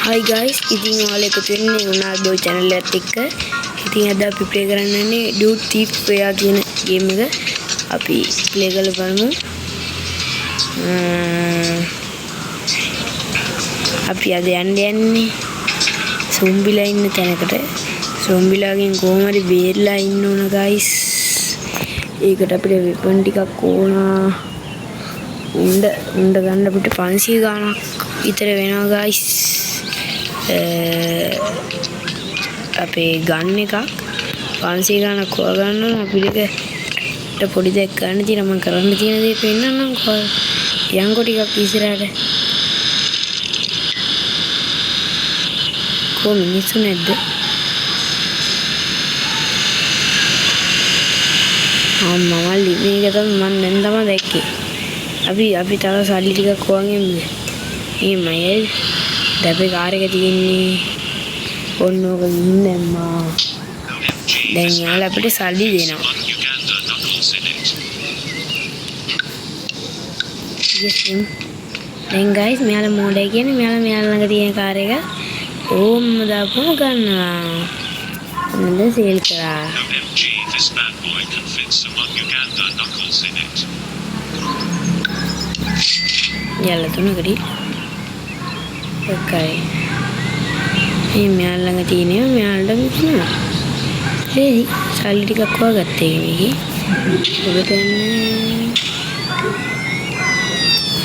Hi guys, ඉතින් ඔයාලා එකතු වෙන්නේ උනාදෝ channel එකත් එක්ක. ඉතින් අද අපි play කරන්නේ Dude Thief Player කියන game එක. අපි play කරලා බලමු. අපි අද යන්නේ සොම්බිලා ඉන්න තැනකට. සොම්බිලාගෙන් කොහොම හරි බේරලා ඉන්න ඕන guys. ඒකට අපිට weapon ටිකක් ඕන. උණ්ඩ ගන්න අපිට 500 ගාණක් විතර වෙනවා guys. අපේ ගන්න එකක් 500 ගාණක් හොයාගන්න අපිට පොඩි දෙයක් ගන්න තියෙනවා. මම කරන්න තියෙන දේ පෙන්නන්නම් කොහොමද යන්කෝ ටිකක් ඉස්සරහට. කොහොම මිනිස්සු නැද්ද? මල්ලි මේක තමයි මම දැන් තමයි දැක්කේ. අපි තව සල්ලි ටිකක් හොයන්ගෙමු. එහෙමයි දැපේ කාර් එක තියෙන්නේ ඔන්න ඔක ඉන්නම්මා. දැන් යාළුවා අපිට සල්ලි දෙනවා. දැන් guys මෙයාලා මොඩයි කියන්නේ මෙයාලා ළඟ තියෙන කාර් එක ඕම්ම දාපුවම ගන්නවා. මොනද සේල් කරා. යාළුවා තුනකදී okay. මේ මෙයාලා ළඟ තියෙනවා මෙයාලට විකුණනවා. හරි සල්ලි ටිකක් හොයාගත්තා මේකේ. ඔබට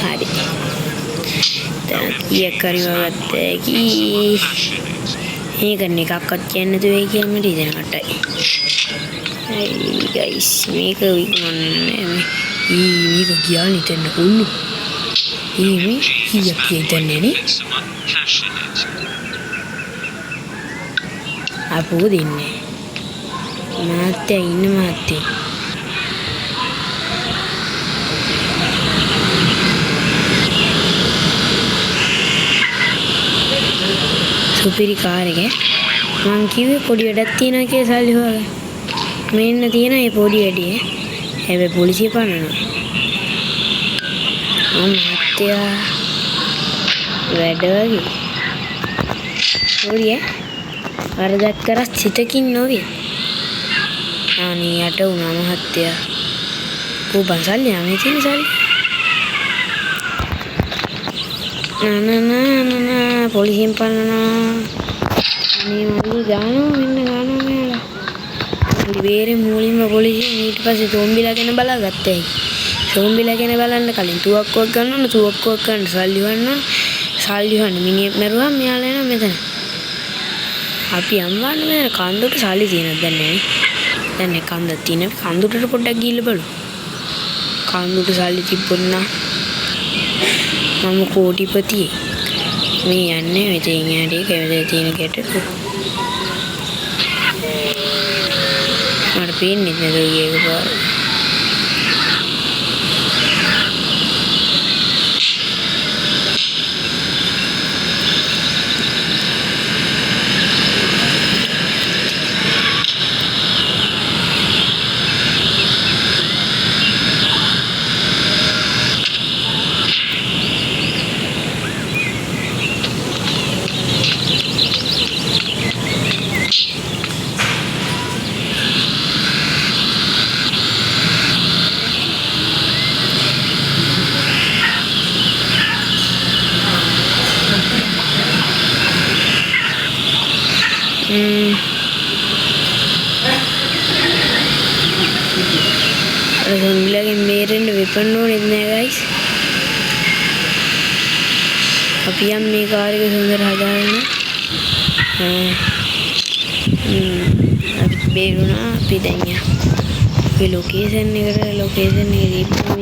හරි. දැන් කීයක් හරි හොයාගත්තා කී. මේකනේ එකක්වත් කියන්න දුවේ කියලා මට ඉතනටයි. හරි guys මේක විකුණන්නේ මේක කියන්නේ තෙන්න උන්නු. මේ කීයක් කියදන්නේ නේ? අපෝ දෙන්නේ මාත්‍යා ඉන්න මාත්‍යා සුපිරි කාර් එක මං කිව්වේ පොඩි වැඩක් තියෙනවා කියලා සල්ලි හොයාගන්න. මෙන්න තියෙන මේ පොඩි වැඩේ හැබැයි පොලිසිය පන්නනවා. මාත්‍යා වැඩ වගේ පොඩි වරදක් කරත් සිතකින් නොවේ. අනේ යට වුණා මහත්තයා. කොබන් සල්ලි යන්නේ තියෙන සල්ලි. නා පොලිසියෙන් පන්නනවා. අනේ මල්ලි ගානවා මෙයාලා. ඉතින් මුලින්ම පොලිසියෙන් ඊට පස්සේ සොම්බිලා ගැන බලාගත්තා. සොම්බිලා ගැන බලන්න කලින් තුවක්කුවක් ගන්න ඕන. තුවක්කුවක් ගන්න සල්ලි හොයන්න මිනිහෙක් මරුවා මෙයාලා එනවා මෙතන. අපි අම්මාට මේ කන්දට සල්ලි තියෙනවද දන්නේ නැහැ. දැන් කන්ද තියෙන කන්දට පොඩ්ඩක් ගිහිල්ලා බලමු. කන්දට සල්ලි තිබුණා මම කෝටිපතියෙක්. මේ යන්නේ මෙතෙන් යන්නේ කැමති තියෙන කෙට. මට පේන්නේ නේද ඒක පාර. සොම්බිලාගෙන් බේරෙන්න වෙපන් ඕනෙත් නෑ guys. අපි යම් මේ කාර් එක සුන්දර හදාගෙන අපි බේරුණා. අපි දැන් මේ ලොකේෂන් එක දීපුවා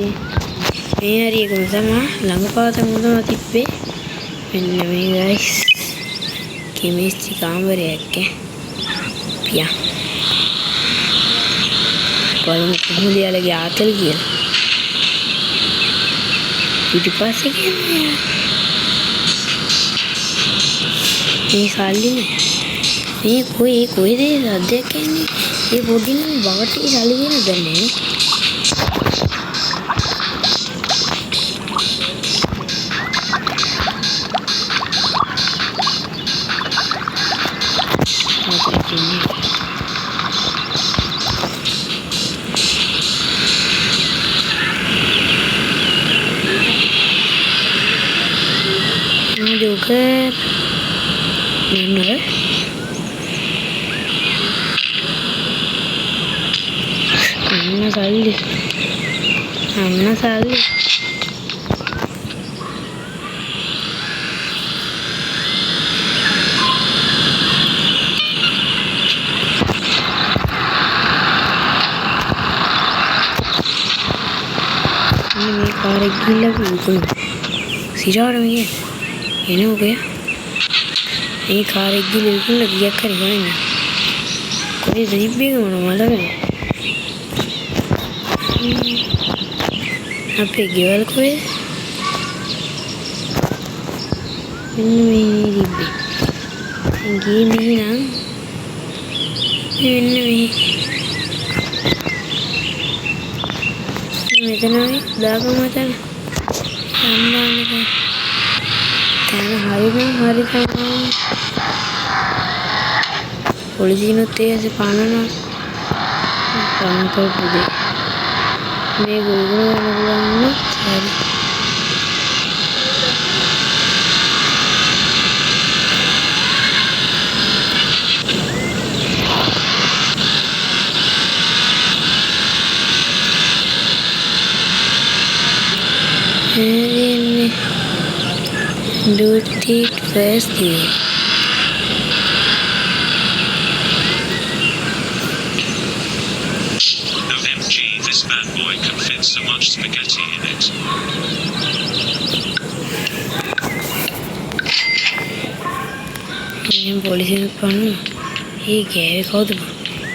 මේ හරි එකම තමයි ළඟපාතම තමයි තිබ්බේ. මෙන්න මේ guys කෙමිස්ට්‍රි කාමරයක් පියා බලමු කොහොමද යාළුවගේ ආතල් කියලා. පිටිපස්සේ කියන්නේ මේ සල්ලි මේ කොයිද සද්දයක් එන්නේ? මේ පොඩි නම් බවට සල්ලි දෙන දන්නේ. Joker. Mana? Anna Sally. Anna Sally. Ini car gila बिल्कुल सिरा रहा है ये हो गया ये कार gila बिल्कुल लग गया करेगा नहीं कोई अजीब भी होना वाला है apa jual kue ini ribe gini nang ini මෙතනයි දාපු මතන සම්මානක තන හරි තමයි පොලිසියනොත් ඒකේ පානනවා පාන කරපුදේ මේ ගොල්ලෝ යනවා හරි ini do it first day. OMG, this bad boy can fit so much spaghetti in it. Ini polisi panu. Ini kaya kau tu.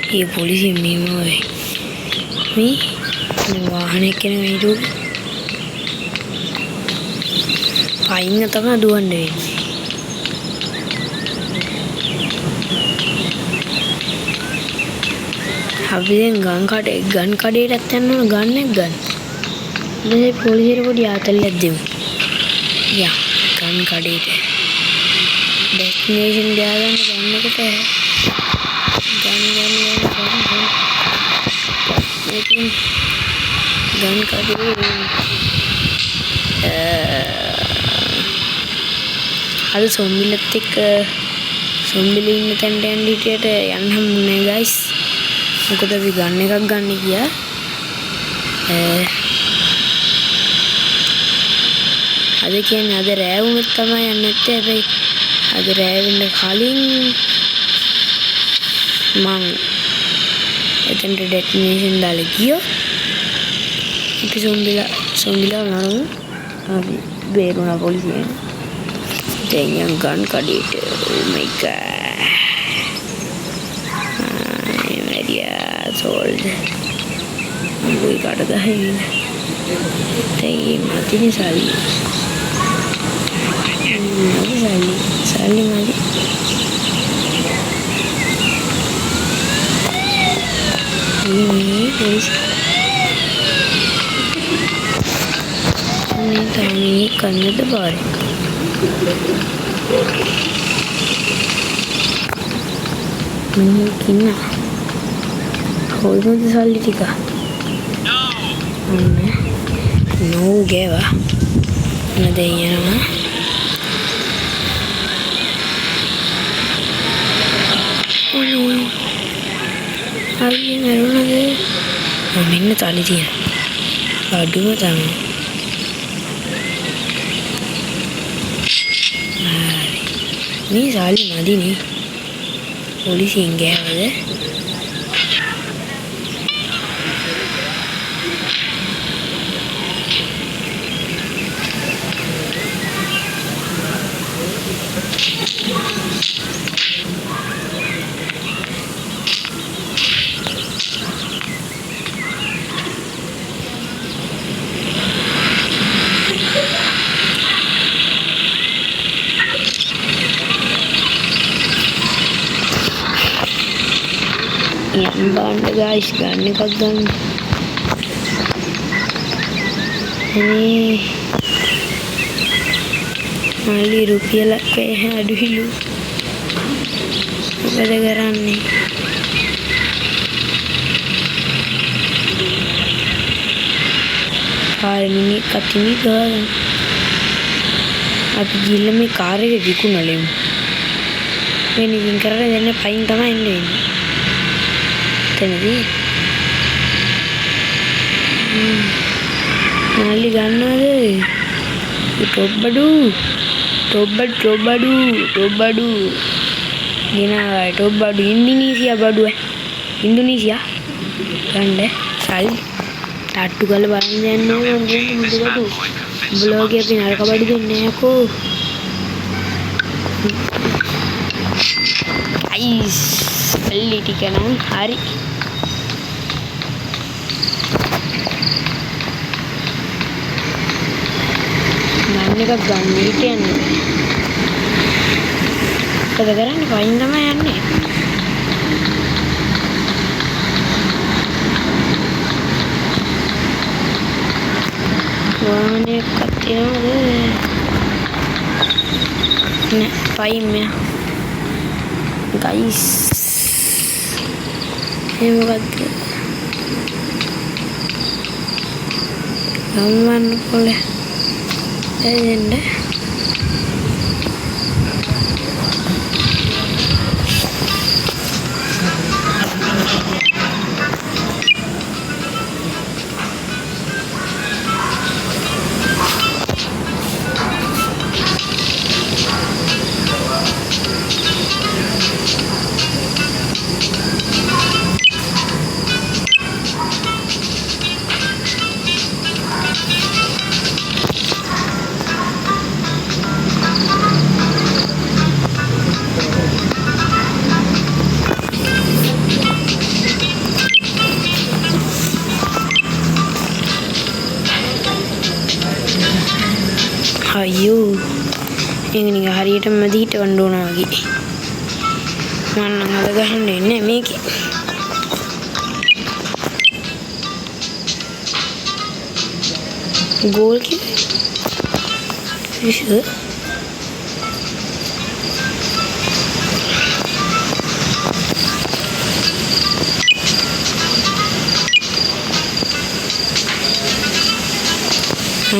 Ini polisi memo है. Ini वाहन के नहीं दो. Paling tengah dua nih. Habis gun kade datang no gun. Jadi polisi itu dia terlihat deh. Ya, gun kade itu. Destination dia kan gun kita. Gun. Lekin gun kade. අද සොම්බිලත් එක්ක සොම්බිලි ඉන්න තැනට යන්න හිටියට යන්න හම්බුනේ ගයිස්. මොකද අපි ගන්න එකක් ගන්න ගියා. අද කියන්නේ අද රෑවුමත් තමයි යන්න නැත්තේ. හැබැයි අද රෑ වෙන්න කලින් මං එතනට ඩෙස්ටිනේෂන් දාලා ගියා. අපි සොම්බිලා නරමු. අපි බේරුණා පොලිසියෙන්. Yang gun kali itu, oh my god, ini dia sold, gue kata dah ini, tapi mati ni sali mati, ini guys, ini kami kan itu baru. Mungkin lah. Kau itu salah tiga. No geva. Ada yang mana? Oh no. Ayo meron ada. Mana salah dia? Aduh macam. Ni sali madi ni. Polisi inge ada. Yang banda guys, ganne kag ganne. Ini mali rupiah lah kayak aduh lu. Pada garan nih. Hari ini katini kan. අපි ගිහිල්ලා මේ car එක විකුණලෙමු. වෙන ඉතින් කරලා දෙන්න පයින් තමයි එන්න වෙන්නේ. එතනදී මල්ලි ගන්නවද? ටොබ්බඩු ගෙනාවා. ටොබ්බඩු ඉන්දුනීසියා බඩුව. ඉන්දුනීසියා ගන්න සල්ලි ටට්ටු කරලා බලන්න යන්නේ මම මුදුබඩු. බ්ලොග් එකේ නරක බඩු දෙන්නේ නැකෝ. අයිස් සල්ලි ටික නම් හරි. එකක් ගන්න හිටියන්නේ. මොකද කරන්නේ? පයින් තමයි යන්නේ. වාහනයක් තියනවද? නෑ පයින් මෙයා. ගයිස්. මේ මොකද්ද? ගම්මන් පොලේ එන්න අයියෝ එංගනික හරියටම දීට වන්න ඕන වගේ. මම නම් අද ගහන්න ඉන්නේ මේකේ. ගෝල් කිව්වේ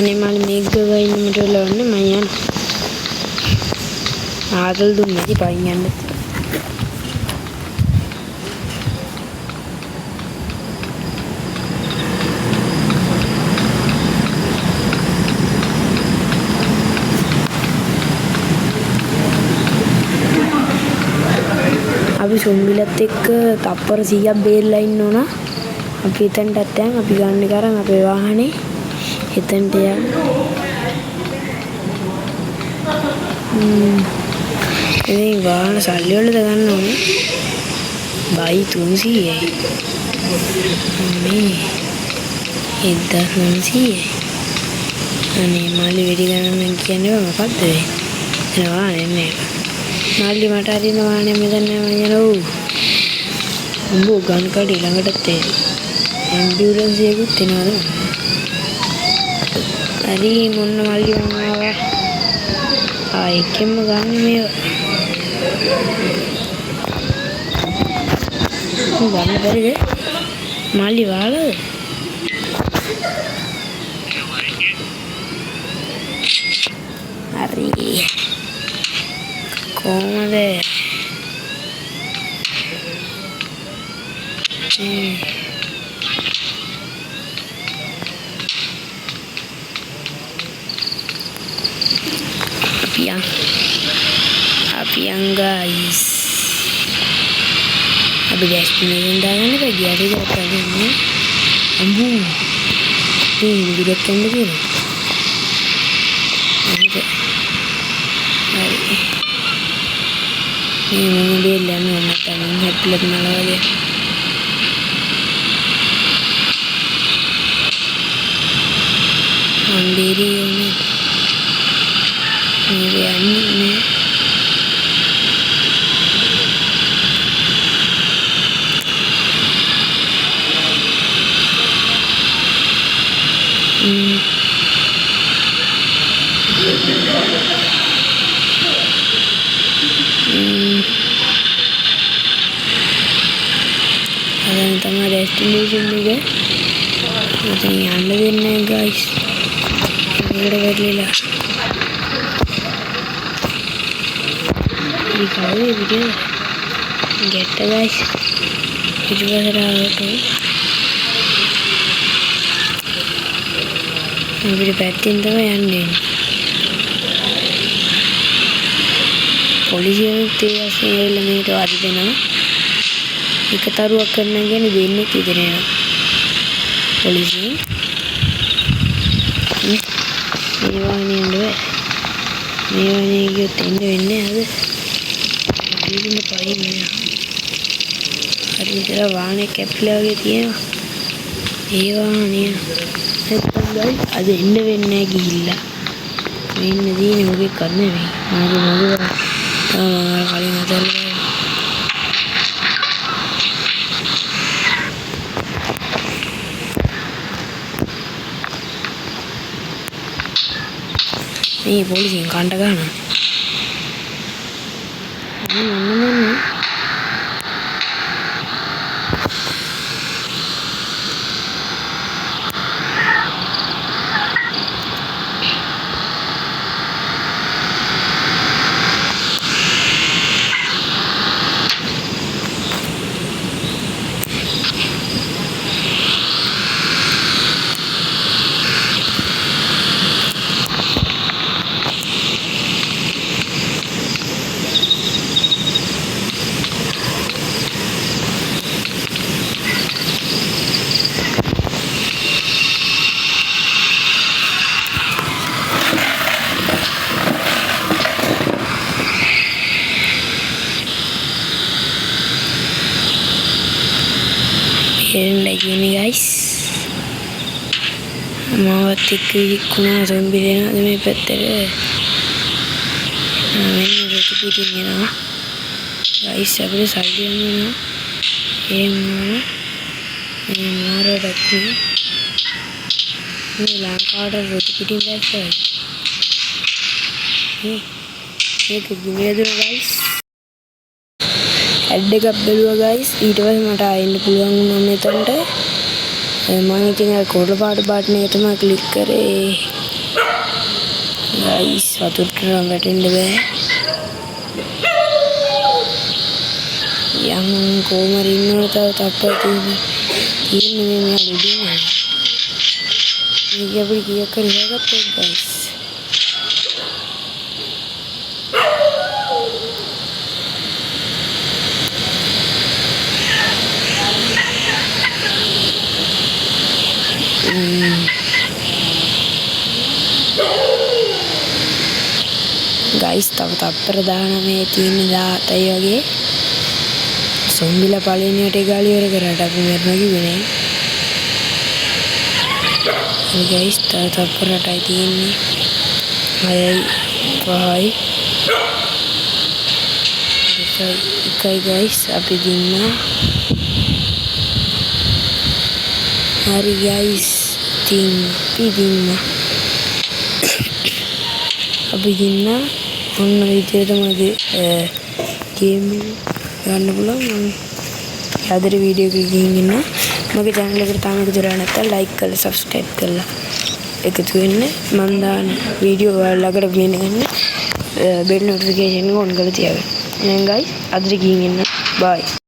අනේ මල් මේක ගවයින් මට ලවන්න මම යන්න. ආදල් දුන්නේදී පයින් යන්න. අපි සොම්බිලත් එක්ක තප්පර 100ක් බේරලා ඉන්න ඕන. අපි එතනටත් යන් අපි ගන්න කරන් අපේ වාහනේ එතනට යන්. ඒ වාහන සල්ලි වලද ගන්න ඕනේ. බයි 300යි. මේ 1900යි. අනේ මාළි වෙඩි ගන්න කියන්නේ මොකද්ද වෙන්නේ? එනවා නේ. මාළි මට අරින්න වාහනේ මෙතන මම යනවා. උඹ ගන් කඩ ළඟටත් ඇම්බියුලන්ස් එකකුත් එනවද? හරි මොන්න මල්ලි මම ආවා. එකෙන්ම ගන්න මේවා. ගන්න බැරිද? මල්ලි වාලද? හරි. කොහමද? Apiang guys. Abi destination daganne bagi ada jatane. Ambu. Ini direkan begini. Ini mobil yang mana tangan headlight malah aja. Mandiri ini. Ini aneh. Adan tama destination juga. Macam yang ada guys. Ini udah berlila. හරි කවුද විදියට ගැට්ට guys පිටුපසට අපිට පැත්තෙන් තමයි යන්නේ පොලිසියනුත් ඒ අස්සේ ඇවිල්ලා මේකට වාදි දෙනවා එක තරුවක් කරනවා කියන්නේ දෙන්නේ ඉතින් එනවා පොලිසියෙන් මේ වාහනේ යන්න බෑ මේ වාහනේ ගියොත් එන්න වෙන්නේ අද දීපින්න පයින් යනවා හරි විතර වාහනේ කැපිලා වගේ තියෙනවා ඒ වාහනේ නැත්තම් ගයි අද එන්න වෙන්නේ නැහැ ගිහිල්ලා මෙන්න දීනේ මොකෙක් කරන්නේ මේ මාගේ මොකද තාම කලින් හදලා මේ පොලිසියෙන් කණ්ඩ ගන්නවා මොන්න Gini guys mau tikik kuna zombie na demi petere ini roti piring na guys abis saldi na ini mara dakku ini langka ada roti piring guys ini kegini aja guys ad එකක් බැලුවා guys ඊට පස්සේ මට ආයෙන්න පුළුවන් වුණා මෙතනට මම ඉතින් අර කොළ පාට නේ තමයි ක්ලික් කරේ guys වතුරට නම් වැටෙන්න බෑ යම් කොමර ඉන්නවට තව තියෙන්නේ මේ මෙයා දෙන්නේ මේක අපිට කීයක් හරි හොයාගත්තා guys guys තව තප්පර 19 තියෙන 17යි වගේ සොම්බිලා පළවෙනියට ගාලි වර කරාට අපි මරනවා කිව්වේ නේ මේ guys තව තප්පර 8යි තියෙන්නේ 6යි 5යි එකයි guys අපි දින්නා හරි guys දින්නා අපි දින්නා ඔන්න විදියට තමයි ගේම් ගන්න පුළුවන් මම ආදර වීඩියෝ එකක ගිහින් ඉන්න මගේ channel එකට තාම එකතු වෙලා නැත්නම් like කරලා subscribe කරලා එකතු වෙන්න මම දාන වීඩියෝ ඔයාලකට වෙන ගන්න bell notification එක on කරලා තියාගන්න එහෙනම් guys අදට ගිහින් ඉන්න bye